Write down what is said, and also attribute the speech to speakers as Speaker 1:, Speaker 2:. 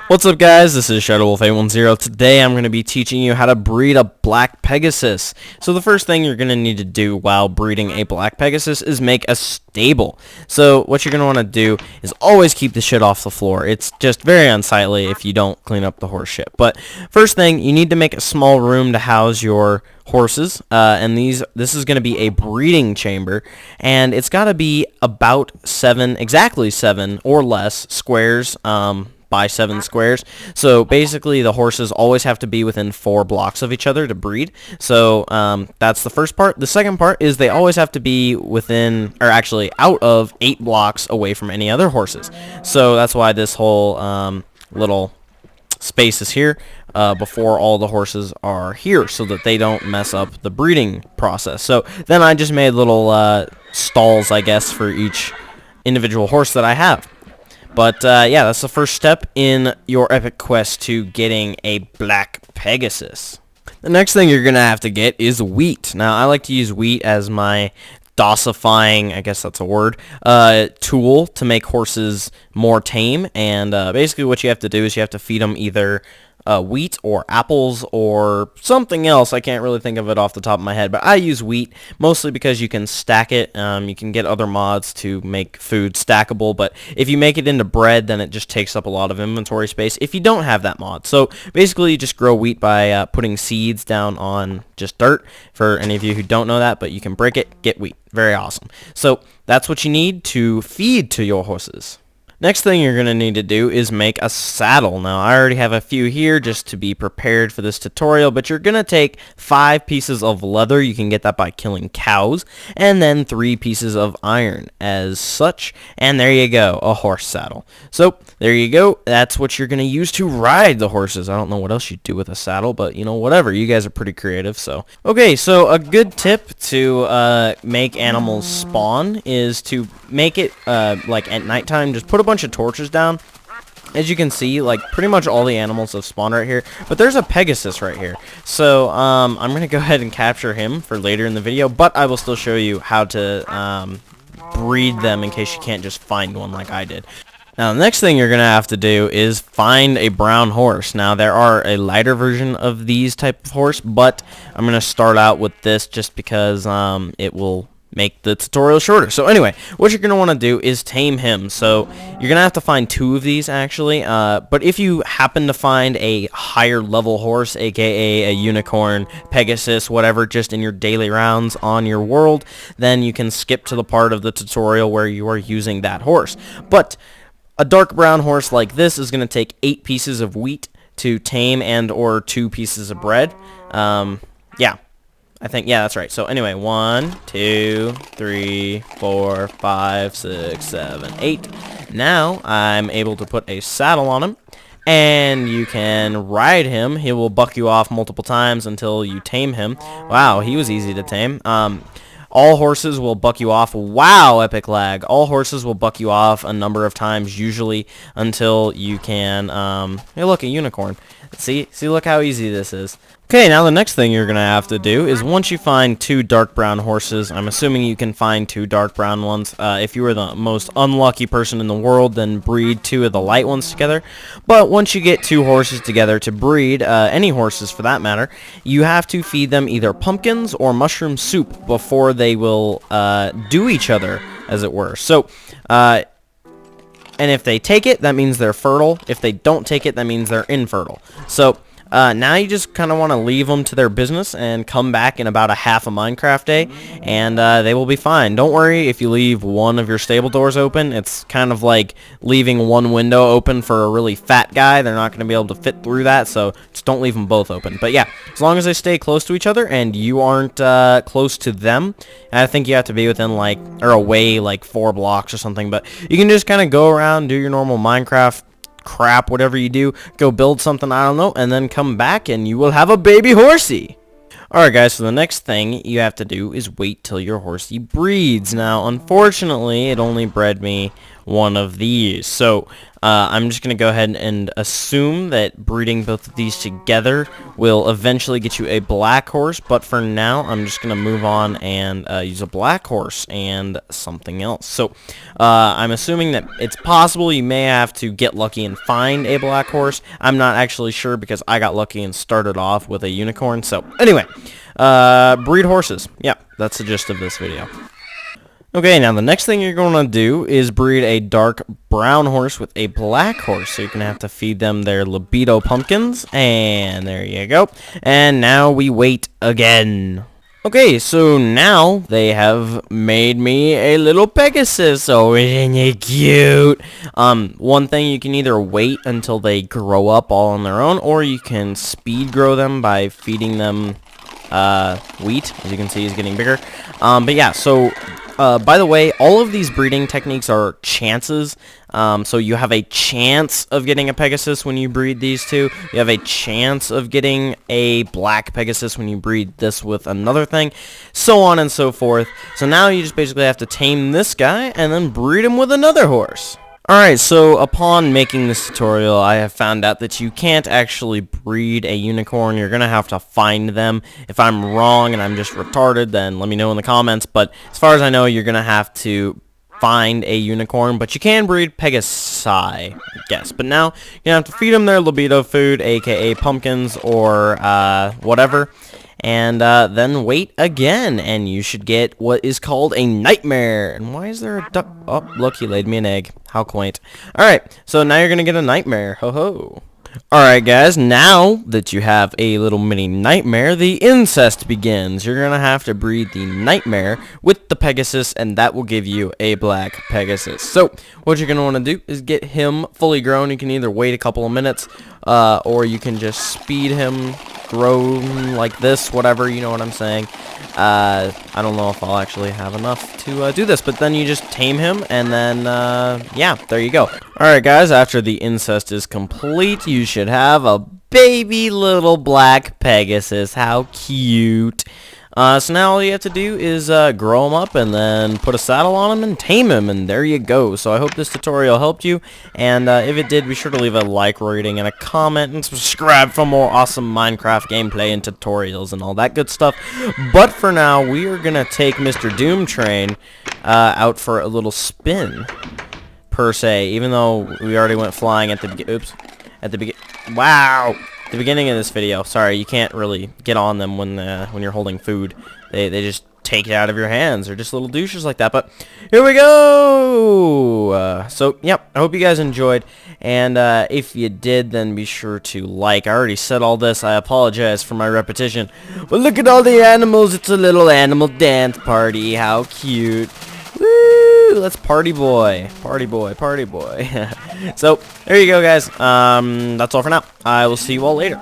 Speaker 1: What's up, guys? This is ShadowWolf810. Today I'm going to be teaching you how to breed a Black Pegasus. So the first thing you're going to need to do while breeding a Black Pegasus is make a stable. So what you're going to want to do is always keep the shit off the floor. It's just very unsightly if you don't clean up the horse shit. But first thing, you need to make a small room to house your horses, and this is going to be a breeding chamber, and it's got to be about exactly seven or less squares, by 7 squares. So basically the horses always have to be within 4 blocks of each other to breed. So that's the first part. The second part is they always have to be within, or actually out of 8 blocks away from any other horses. So that's why this whole little space is here before all the horses are here, so that they don't mess up the breeding process. So then I just made little stalls, I guess, for each individual horse that I have. But yeah, that's the first step in your epic quest to getting a Black Pegasus. The next thing you're going to have to get is wheat. Now, I like to use wheat as my dosifying, I guess that's a word, tool to make horses more tame. And basically what you have to do is you have to feed them either wheat or apples or something else. I can't really think of it off the top of my head, but I use wheat mostly because you can stack it. You can get other mods to make food stackable, but if you make it into bread, then it just takes up a lot of inventory space if you don't have that mod. So basically you just grow wheat by putting seeds down on just dirt, for any of you who don't know that, but you can break it, get wheat. Very awesome. So that's what you need to feed to your horses. Next thing you're going to need to do is make a saddle. Now, I already have a few here just to be prepared for this tutorial, but you're going to take 5 pieces of leather. You can get that by killing cows, and then 3 pieces of iron as such, and there you go, a horse saddle. So, there you go. That's what you're going to use to ride the horses. I don't know what else you do with a saddle, but, you know, whatever. You guys are pretty creative, so. Okay, so a good tip to make animals spawn is to make it, like, at nighttime. Just put a bunch of torches down. As you can see, like, pretty much all the animals have spawned right here, but there's a Pegasus right here. So I'm gonna go ahead and capture him for later in the video, but I will still show you how to breed them in case you can't just find one like I did. Now, the next thing you're going to have to do is find a brown horse. Now, there are a lighter version of these type of horse, but I'm going to start out with this just because it will make the tutorial shorter. So anyway, what you're going to want to do is tame him. So you're going to have to find 2 of these, actually. But if you happen to find a higher level horse, aka a unicorn, Pegasus, whatever, just in your daily rounds on your world, then you can skip to the part of the tutorial where you are using that horse. But a dark brown horse like this is going to take 8 pieces of wheat to tame, and or 2 pieces of bread. Yeah, that's right. So anyway, 1, 2, 3, 4, 5, 6, 7, 8. Now I'm able to put a saddle on him, and you can ride him. He will buck you off multiple times until you tame him. Wow, he was easy to tame. All horses will buck you off. Wow, epic lag. All horses will buck you off a number of times, usually until you can, hey, look, a unicorn. See, look how easy this is. Okay, now the next thing you're going to have to do is once you find 2 dark brown horses, I'm assuming you can find 2 dark brown ones. If you were the most unlucky person in the world, then breed 2 of the light ones together. But once you get 2 horses together to breed, any horses for that matter, you have to feed them either pumpkins or mushroom soup before they will do each other, as it were. So, and if they take it, that means they're fertile. If they don't take it, that means they're infertile. So now you just kind of want to leave them to their business and come back in about a half a Minecraft day, and they will be fine. Don't worry if you leave one of your stable doors open. It's kind of like leaving one window open for a really fat guy. They're not going to be able to fit through that, so just don't leave them both open. But yeah, as long as they stay close to each other and you aren't close to them, I think you have to be within or away like 4 blocks or something. But you can just kind of go around, do your normal Minecraft crap, whatever you do, go build something, I don't know, and then come back and you will have a baby horsey. Alright guys, so the next thing you have to do is wait till your horsey breeds. Now, unfortunately, it only bred me one of these. So I'm just going to go ahead and assume that breeding both of these together will eventually get you a black horse, but for now I'm just going to move on and use a black horse and something else. So I'm assuming that it's possible you may have to get lucky and find a black horse. I'm not actually sure because I got lucky and started off with a unicorn. So anyway, breed horses. Yeah, that's the gist of this video. Okay, now the next thing you're going to do is breed a dark brown horse with a black horse. So you're going to have to feed them their libido pumpkins. And there you go. And now we wait again. Okay, so now they have made me a little Pegasus. Oh, isn't it cute? One thing, you can either wait until they grow up all on their own, or you can speed grow them by feeding them wheat. As you can see, he's getting bigger. But yeah, so by the way, all of these breeding techniques are chances. So you have a chance of getting a Pegasus when you breed these two. You have a chance of getting a Black Pegasus when you breed this with another thing. So on and so forth. So now you just basically have to tame this guy and then breed him with another horse. Alright, so upon making this tutorial, I have found out that you can't actually breed a unicorn. You're going to have to find them. If I'm wrong and I'm just retarded, then let me know in the comments. But as far as I know, you're going to have to find a unicorn. But you can breed Pegasi, I guess. But now, you're going to have to feed them their libido food, aka pumpkins or whatever. And then wait again, and you should get what is called a nightmare. And why is there a duck? Oh, look, he laid me an egg. How quaint. Alright, so now you're going to get a nightmare. Ho-ho. Alright, guys, now that you have a little mini nightmare, the incest begins. You're going to have to breed the nightmare with the Pegasus, and that will give you a Black Pegasus. So, what you're going to want to do is get him fully grown. You can either wait a couple of minutes, or you can just speed him, grow like this, whatever, you know what I'm saying. I don't know if I'll actually have enough to do this, but then you just tame him, and then, yeah, there you go. Alright, guys, after the incest is complete, you should have a baby little Black Pegasus. How cute. So now all you have to do is grow him up and then put a saddle on him and tame him, and there you go. So I hope this tutorial helped you, and if it did, be sure to leave a like, rating, and a comment, and subscribe for more awesome Minecraft gameplay and tutorials and all that good stuff. But for now, we are going to take Mr. Doom Train out for a little spin, per se, even though we already went flying at the the beginning of this video. Sorry, you can't really get on them when you're holding food. They just take it out of your hands. They're just little douches like that. But here we go. So yep, I hope you guys enjoyed, and if you did, then be sure to like. I already said all this. I apologize for my repetition. But look at all the animals. It's a little animal dance party. How cute. Woo! Let's party boy. Party boy. Party boy. So, there you go, guys. That's all for now. I will see you all later.